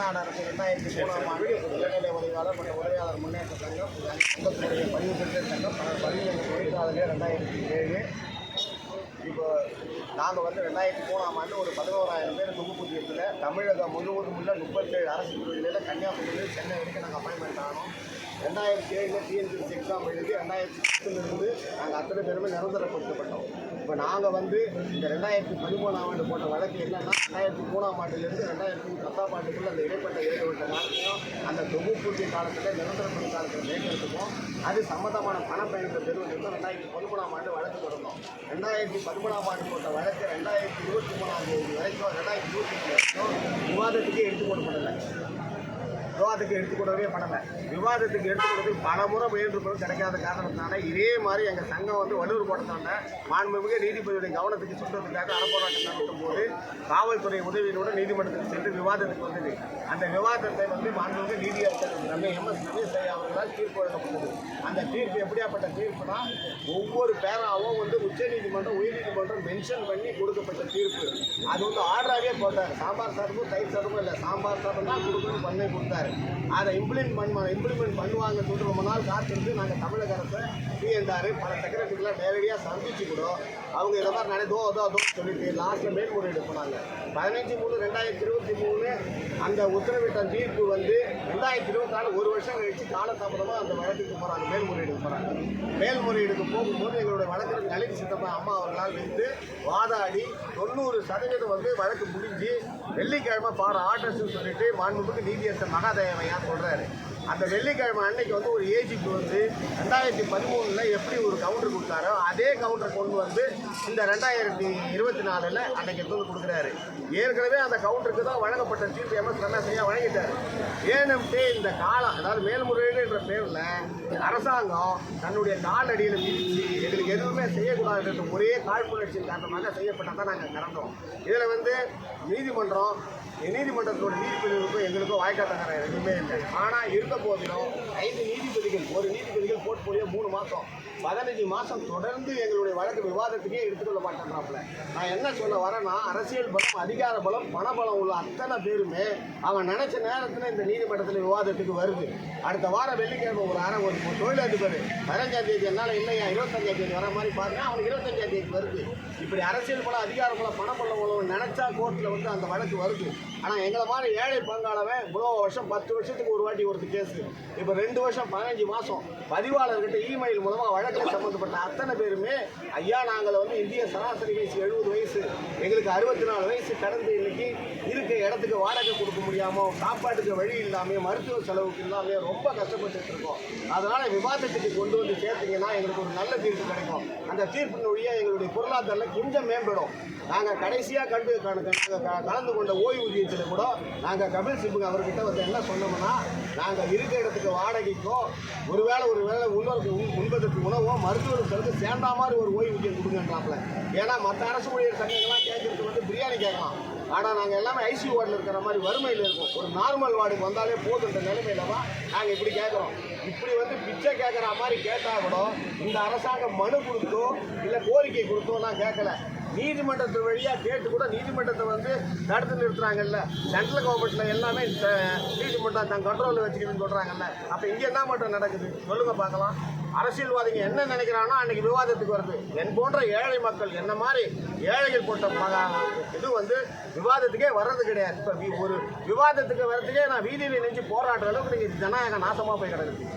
தமிழ்நாடு அரசு 2003ஆம் ஆண்டு இளநிலை உதவியாளர் மற்றும் உதவியாளர் முன்னேற்ற சங்கம் சங்கத்துடைய பதிவு பெற்ற சங்கம் பதிவு தொழிலாளர்கள் 2007. இப்போ நாங்கள் வந்து 2003ஆம் ஆண்டு ஒரு 11,000 பேர் தொகுப்புத்தியத்தில் தமிழகம் முழுவதும் உள்ள 37 அரசு துறைகளில் கன்னியாகுமரி சென்னை வரைக்கும் நாங்கள் அப்பாயின்மெண்ட் ஆனோம். 2007 டிஎன்பிஎஸ்சி எக்ஸாம் எழுதி 2010 நாங்கள் அத்தனை பேருமே நிரந்தரப்படுத்தப்பட்டோம். இப்போ நாங்கள் வந்து இந்த 2013ஆம் ஆண்டு போட்ட வழக்கு என்னன்னா 2003ஆம் ஆண்டிலிருந்து 2010ஆம் ஆண்டுக்குள்ள அந்த இடைப்பட்ட 7 வருட காலத்தையும் அந்த தொகுப்பூர்த்தி காலத்தில் நிரந்தரப்பட்ட காலத்தில் மேம்படுத்துவோம். அது சம்பந்தமான பணப்பயணத்தை பெறுவதற்கு 2013ஆம் ஆண்டு வழக்கு தொடர்ந்தோம். 2013ஆம் ஆண்டு போட்ட வழக்கு 2023ஆம் தேதி வரைக்கும் 2023 வரைக்கும் விவாதத்துக்கே எடுத்துக்கொள்ளப்படலை. விவாதத்துக்கு படலை. விவாதத்துக்கு எடுத்துக்கிறது பலமுறை முயன்று கிடைக்காத காரணத்தினால இதே மாதிரி எங்கள் சங்கம் வந்து வள்ளுவர் கோட்டத்தாண்ட மாண்புமிகு நீதிபதியுடைய கவனத்துக்கு சுற்றத்துக்காக அறப்போராட்டம் நடத்தும் போது காவல்துறை உதவியோடு நீதிமன்றத்துக்கு சென்று விவாதத்துக்கு வந்தது. அந்த விவாதத்தை வந்து மாண்புமிகு நீதியரசர் MS ரமேஷ் அவர்களால் தீர்ப்பு வழங்கப்பட்டது. அந்த தீர்ப்பு எப்படியாப்பட்ட தீர்ப்புனா ஒவ்வொரு பேராவும் வந்து உச்சநீதிமன்றம் உயர்நீதிமன்றம் மென்ஷன் பண்ணி கொடுக்கப்பட்ட தீர்ப்பு. அது வந்து ஆர்டராகவே போட்டார். சாம்பார் சார்பும் தயிர் சார்பும் இல்லை, சாம்பார் சார்பு தான் கொடுக்கணும் பண்ணி கொடுத்தாரு. அதை இம்ப்ளிமெண்ட் பண்ணுவாங்க சொல்லிட்டு ரொம்ப நாள் காத்திருந்து நாங்கள் தமிழக அரசை பிஎன்ஆர் பல செக்ரட்டரிகளாக நேரடியாக சந்திச்சு கூட அவங்க இதை மாதிரி நினைதோ சொல்லிட்டு லாஸ்ட்டில் மேல்முறையீடு போனாங்க. 15/3/2023 அந்த உத்தரவிட்ட தீர்ப்பு வந்து 2024 ஒரு வருஷம் கழிச்சு காலதாமதமாக அந்த வழக்குக்கு போகிறாங்க, மேல்முறையீடுக்கு போகிறாங்க. மேல்முறையீடுக்கு போகும்போது எங்களுடைய வழக்கறிஞர் நளினி சித்தப்பா அம்மா அவர்களால் வைத்து வாதாடி 90% வந்து வழக்கு முடிஞ்சு வெள்ளிக்கிழமை பாரு ஆர்டர்ஸ்ன்னு சொல்லிட்டு மாண்புமிகு நீதியரசர் மகாதேவையா சொல்கிறாரு. அந்த வெள்ளிக்கிழமை அன்னைக்கு வந்து ஒரு ஏஜிக்கு வந்து 2013 எப்படி ஒரு கவுண்டர் கொடுத்தாரோ அதே கவுண்டர் கொண்டு வந்து இந்த 2024 அன்னைக்கு எடுத்து வந்து கொடுக்குறாரு. ஏற்கனவே அந்த கவுண்டருக்கு தான் வழங்கப்பட்ட தீர்ப்பு MS ரமேஷ் வழங்கிட்டார். ஏன்னுட்டு இந்த காலம், அதாவது மேல்முறையீடு என்ற பேரில் அரசாங்கம் தன்னுடைய காலடியில் மிதிச்சு எங்களுக்கு எதுவுமே செய்யக்கூடாது ஒரே காழ்ப்புணர்ச்சியின் காரணமாக செய்யப்பட்டதான் நாங்கள் கடந்தோம். இதில் வந்து நீதிமன்றத்தோட நீதிபதிகளுக்கும் எங்களுக்கும் வாய்க்காட்டங்கிற எதுவுமே இல்லை. ஆனால் இருந்த போதிலும் 5 நீதிபதிகள், ஒரு நீதிபதிகள் போர்ட்போலியோ 3 மாதம் 15 மாதம் தொடர்ந்து எங்களுடைய வழக்கு விவாதத்துக்கே எடுத்துக்கொள்ள மாட்டேன்றாப்புல. நான் என்ன சொல்ல வரேன்னா, அரசியல் பலம், அதிகார பலம், பணபலம் உள்ள அத்தனை பேருமே அவன் நினைச்ச நேரத்தில் இந்த நீதிமன்றத்தில் விவாதத்துக்கு வருது. அடுத்த வாரம் வெள்ளிக்கிழமை ஒரு தொழிலதிபர் 15ஆம் தேதி என்னால் இல்லையா 25ஆம் தேதி வர மாதிரி பாருங்க, அவனுக்கு 25ஆம் தேதி வருது. இப்படி அரசியல் பலம், அதிகார பலம், பணபலம் உள்ளவன் நினைச்சா கோர்ட்டில் வந்து அந்த வழக்கு வருது. ஆனால் எங்களை மாதிரி ஏழை பங்காளவன் இவ்வளோ வருஷம் 10 வருஷத்துக்கு ஒரு வாட்டி ஒரு கேஸு, இப்போ 2 வருஷம் 15 மாதம் பதிவாளர்கிட்ட இமெயில் மூலமாக வழக்கில் சம்மந்தப்பட்ட அத்தனை பேருமே ஐயா நாங்கள் வந்து இந்திய சராசரி வயசு 70 வயசு, எங்களுக்கு 64 வயசு கடந்து இன்னைக்கு இருக்க இடத்துக்கு வாடகை கொடுக்க முடியாமல், சாப்பாட்டுக்கு வழி இல்லாமல், மருத்துவ செலவுக்கு இல்லாமல் ரொம்ப கஷ்டப்பட்டு இருக்கோம். அதனால் விவாதத்துக்கு கொண்டு வந்து சேர்த்தீங்கன்னா எங்களுக்கு ஒரு நல்ல தீர்ப்பு கிடைக்கும். அந்த தீர்ப்பின் வழியாக எங்களுடைய பொருளாதாரம் கொஞ்சம் மேம்படும். நாங்கள் கடைசியாக கலந்து கொண்ட ஓய்வூதியத்தில் கூட நாங்கள் கபில் சிபுங்க அவர்கிட்ட வந்து என்ன சொன்னோம்னா, நாங்கள் இருக்கிற இடத்துக்கு வாடகைக்கோ ஒருவேளை உண்பதற்கு உணவோ மருத்துவ செலவு சேர்ந்தா மாதிரி ஒரு ஓய்வூதியம் கொடுங்கன்றாப்புல. ஏன்னா மற்ற அரசு ஊழியர் சங்கங்கள்லாம் கேட்கறது வந்து பிரியாணி கேட்கலாம். ஆனால் நாங்கள் எல்லாமே ஐசியூ வார்டில் இருக்கிற மாதிரி வறுமையில் இருக்கும். ஒரு நார்மல் வார்டுக்கு வந்தாலே போதுன்ற நிலைமையில தான் நாங்கள் இப்படி கேட்குறோம். இப்படி வந்து பிச்சை கேட்குற மாதிரி கேட்டால் கூட இந்த அரசாங்கம் மனு கொடுத்தோ இல்லை கோரிக்கை கொடுத்தோ நான் கேட்கல. நீதிமன்றத்து வழியாக கேட்டு கூட நீதிமன்றத்தை வந்து தடுத்து நிறுத்துறாங்கல்ல. சென்ட்ரல் கவர்மெண்ட்டில் எல்லாமே நீதிமன்றம் தன் கண்ட்ரோலில் வச்சுக்கிதுன்னு சொல்கிறாங்கல்ல. அப்போ இங்கே என்ன மட்டும் நடக்குது சொல்லுங்கள் பார்க்கலாம். அரசியல்வாதிங்க என்ன நினைக்கிறானோ அன்றைக்கி விவாதத்துக்கு வருது. என் போன்ற ஏழை மக்கள், என்ன மாதிரி ஏழைகள் போட்ட இது வந்து விவாதத்துக்கே வர்றது கிடையாது. இப்போ ஒரு விவாதத்துக்கு வர்றதுக்கே நான் வீதியில் நினைச்சு போராடுற அளவுக்கு நீங்கள் ஜனநாயகம் நாசமாக போய் கிடக்குது.